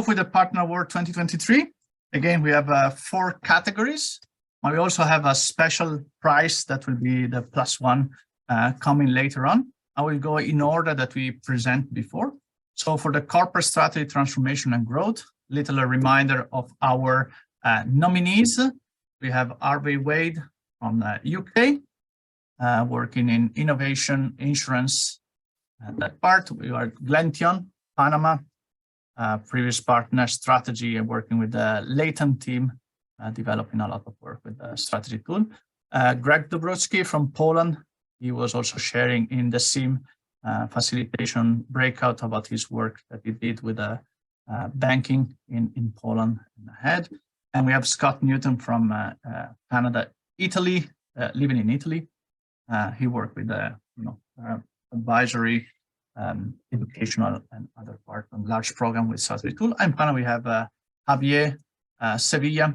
with the Partner Award 2023. Again, we have 4 categories. We also have a special prize that will be the +1 coming later on. I will go in order that we present before. So for the corporate strategy, transformation and growth, little a reminder of our nominees. We have Harvey Wade from the UK, working in innovation, insurance, that part. We are Glention, Panama, previous partner strategy and working with the Leighton team, developing a lot of work with the strategy tool. Greg Dobrowski from Poland, he was also sharing in the SIM facilitation breakout about his work that he did with banking in Poland and ahead. And we have Scott Newton from Canada, Italy, living in Italy. He worked with advisory, educational and other part on large program with strategy tool. And finally, we have Javier Sevilla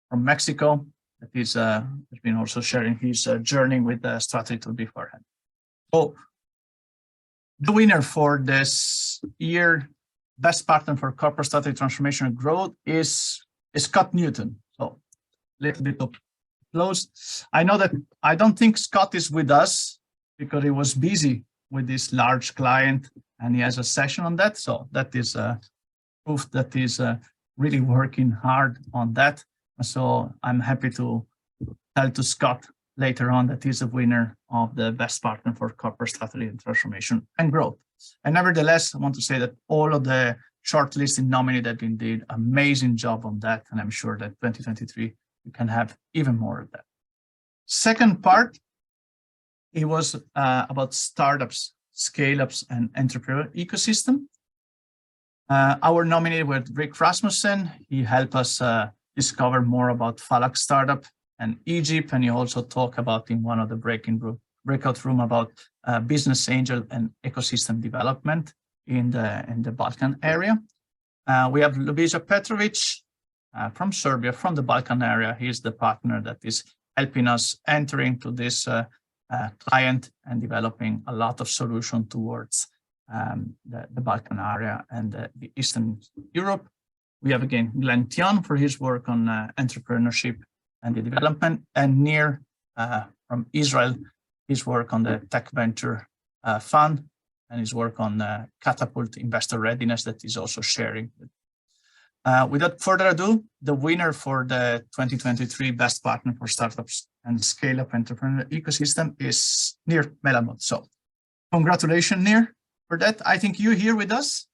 from Mexico, that is has been also sharing his journey with the strategy tool beforehand. So the winner for this year, best partner for corporate strategy transformation and growth is Scott Newton. So a little bit of applause. I know that I don't think Scott is with us because he was busy with this large client and he has a session on that. So that is proof that he's really working hard on that. So I'm happy to tell to Scott later on that he's a winner of the best partner for corporate strategy and transformation and growth. And nevertheless, I want to say that all of the shortlisted nominees that did amazing job on that. And I'm sure that 2023, you can have even more of that. Second part, it was about startups, scale-ups, and entrepreneur ecosystem. Our nominee was Rick Rasmussen. He helped us discover more about Falak startup and Egypt, and he also talked about in one of the breakout room about business angel and ecosystem development in the Balkan area. We have Ljubisa Petrovic from Serbia, from the Balkan area. He's the partner that is helping us enter into this client and developing a lot of solution towards the Balkan area and the Eastern Europe. We have again Glention for his work on entrepreneurship and the development, and Nir from Israel, his work on the tech venture fund and his work on catapult investor readiness that he's also sharing. Without further ado, the winner for the 2023 Best Partner for Startups and Scale-Up Entrepreneur Ecosystem is Nir Melamud. So congratulations, Nir, for that. I think you're here with us.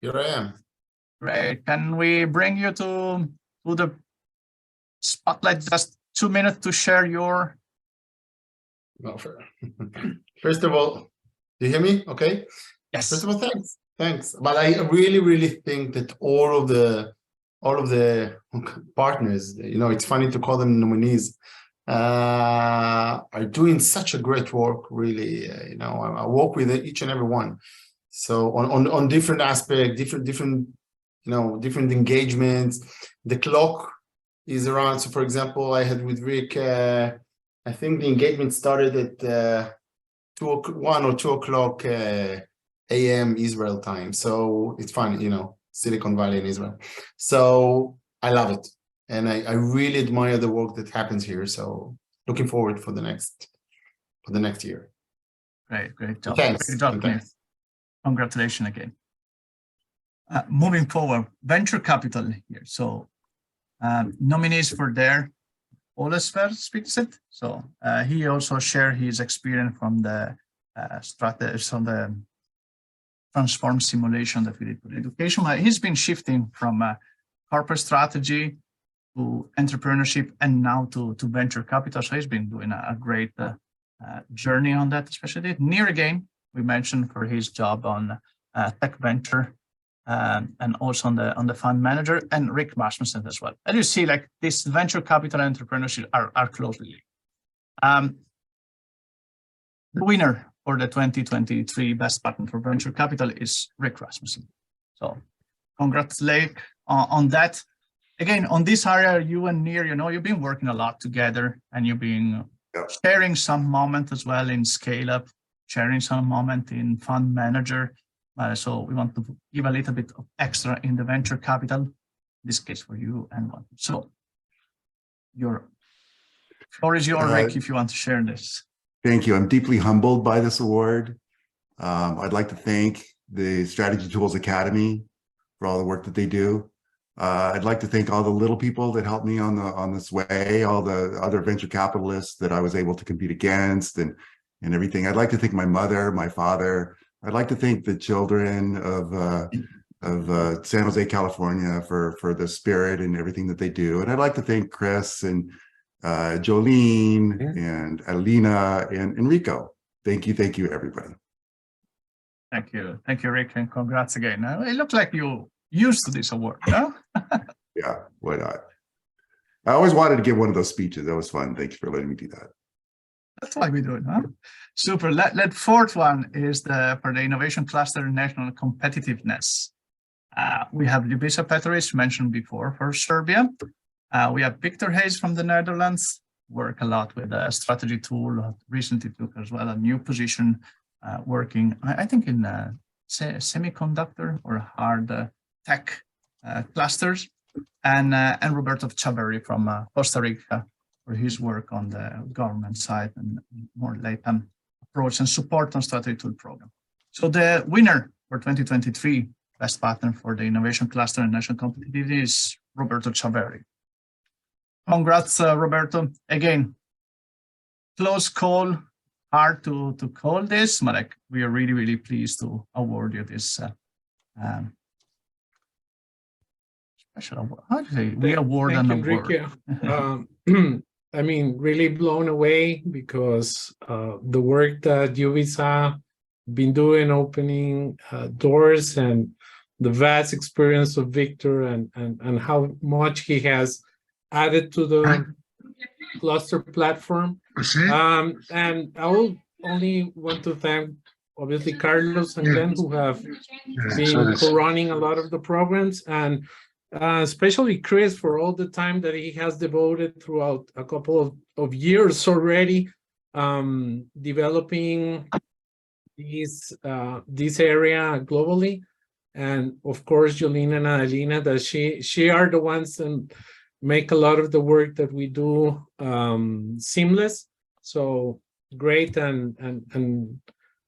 Here I am. Great. Can we bring you to the spotlight, just 2 minutes to share your... No, fair. First of all, do you hear me? Okay. Yes. First of all, thanks. But I really think that all of the partners, it's funny to call them nominees, are doing such a great work. Really, I work with each and every one. So on different aspects, different engagements. The clock is around. So for example, I had with Rick, I think the engagement started at 1 or 2 o'clock a.m. Israel time. So it's fun, Silicon Valley in Israel. So I love it. And I really admire the work that happens here. So looking forward for the next year. Great job. Thanks. Great job, thanks. Congratulations again. Moving forward, venture capital here. So nominees for there, Olesver speaks it. So he also shared his experience from the transform simulation that we did for education. He's been shifting from corporate strategy to entrepreneurship and now to venture capital. So he's been doing a great journey on that, especially. Nir again, we mentioned for his job on tech venture and also on the fund manager, and Rick Rasmussen as well. And you see, like this venture capital and entrepreneurship are closely linked. The winner for the 2023 Best Partner for Venture Capital is Rick Rasmussen. So congratulations on that. Again, on this area, you and Nir, you've been working a lot together and you've been sharing some moment as well in scale up, sharing some moment in fund manager. So we want to give a little bit of extra in the venture capital, in this case for you and one. So your floor is yours, Rick, if you want to share this. Thank you. I'm deeply humbled by this award. I'd like to thank the Strategy Tools Academy for all the work that they do. I'd like to thank all the little people that helped me on this way, all the other venture capitalists that I was able to compete against and everything. I'd like to thank my mother, my father. I'd like to thank the children of San Jose, California for the spirit and everything that they do. And I'd like to thank Chris and Jolene and Alina and Enrico. Thank you, everybody. Thank you, Rick, and congrats again. It looks like you used to this award, no? Yeah, why not? I always wanted to give one of those speeches. That was fun. Thank you for letting me do that. That's why we do it, huh? Super. Let fourth one is for the Innovation Cluster National Competitiveness. We have Ljubisa Petrovic, mentioned before, for Serbia. We have Victor Hayes from the Netherlands, work a lot with a strategy tool, recently took as well a new position working, I think, in semiconductor or hard tech clusters, and Roberto Chaverri from Costa Rica for his work on the government side and more LATAM approach and support on strategy tool program. So the winner for 2023 Best Partner for the Innovation Cluster and National Competitiveness is Roberto Chaverri. Congrats, Roberto. Again, close call, hard to call this, but we are really, really pleased to award you this special award. How do you say? We award an award. I mean, really blown away because the work that Ljubisa been doing, opening doors, and the vast experience of Victor and how much he has added to the cluster platform. And I will only want to thank, obviously, Carlos and Glenn, who have been co-running a lot of the programs, and especially Chris for all the time that he has devoted throughout a couple of years already, developing this area globally. And of course, Jolene and Adelina, that she are the ones that make a lot of the work that we do seamless. So great, and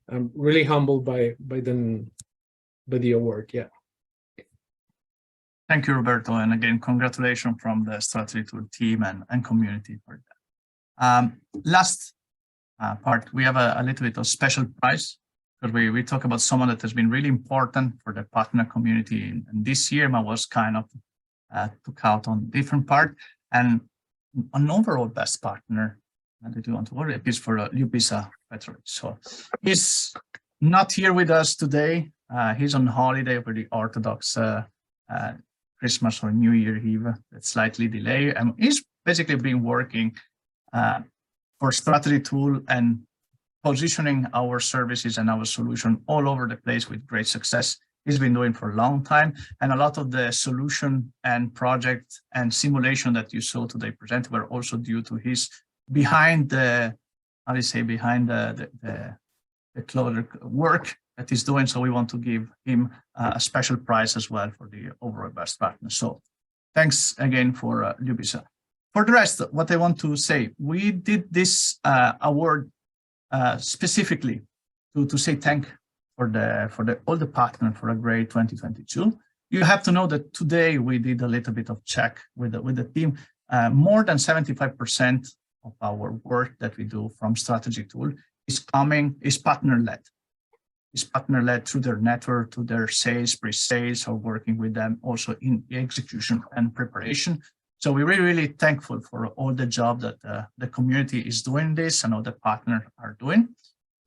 I'm really humbled by the award. Yeah. Thank you, Roberto, and again, congratulations from the strategy tool team and community for that. Last part, we have a little bit of special prize, because we talk about someone that has been really important for the partner community, and this year I was kind of took out on different part, and an overall best partner that you want to worry is for Ljubisa Petrovic. So he's not here with us today. He's on holiday for the Orthodox Christmas or New Year Eve, that's slightly delayed. And he's basically been working for strategy tool and positioning our services and our solution all over the place with great success. He's been doing for a long time, and a lot of the solution and project and simulation that you saw today presented were also due to his behind the closer work that he's doing. So we want to give him a special prize as well for the overall best partner. So thanks again for Ljubisa. For the rest, what I want to say, we did this award specifically to say thank for all the partners for a great 2022. You have to know that today we did a little bit of check with the team. More than 75% of our work that we do from strategy tool is partner-led. Is partner-led through their network, to their sales, pre-sales, or working with them also in execution and preparation. So we're really, really thankful for all the job that the community is doing this and all the partners are doing.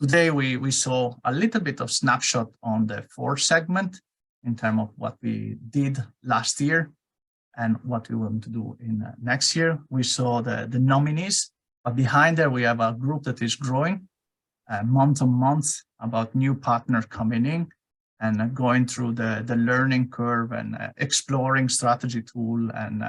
Today, we saw a little bit of snapshot on the 4th segment in terms of what we did last year and what we want to do in next year. We saw the nominees, but behind there, we have a group that is growing month on month, about new partners coming in and going through the learning curve and exploring strategy tool and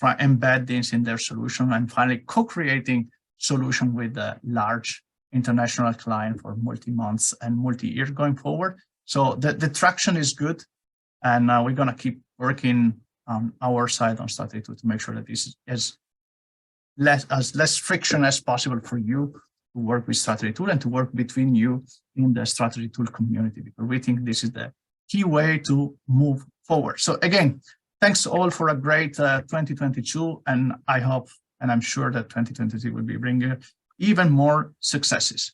embed this in their solution, and finally co-creating solution with a large international client for multi-months and multi-year going forward. So the traction is good, and we're going to keep working on our side on Strategy Tool to make sure that this is as less friction as possible for you to work with Strategy Tool and to work between you in the Strategy Tool community, because we think this is the key way to move forward. So again, thanks all for a great 2022, and I hope and I'm sure that 2023 will be bringing even more successes.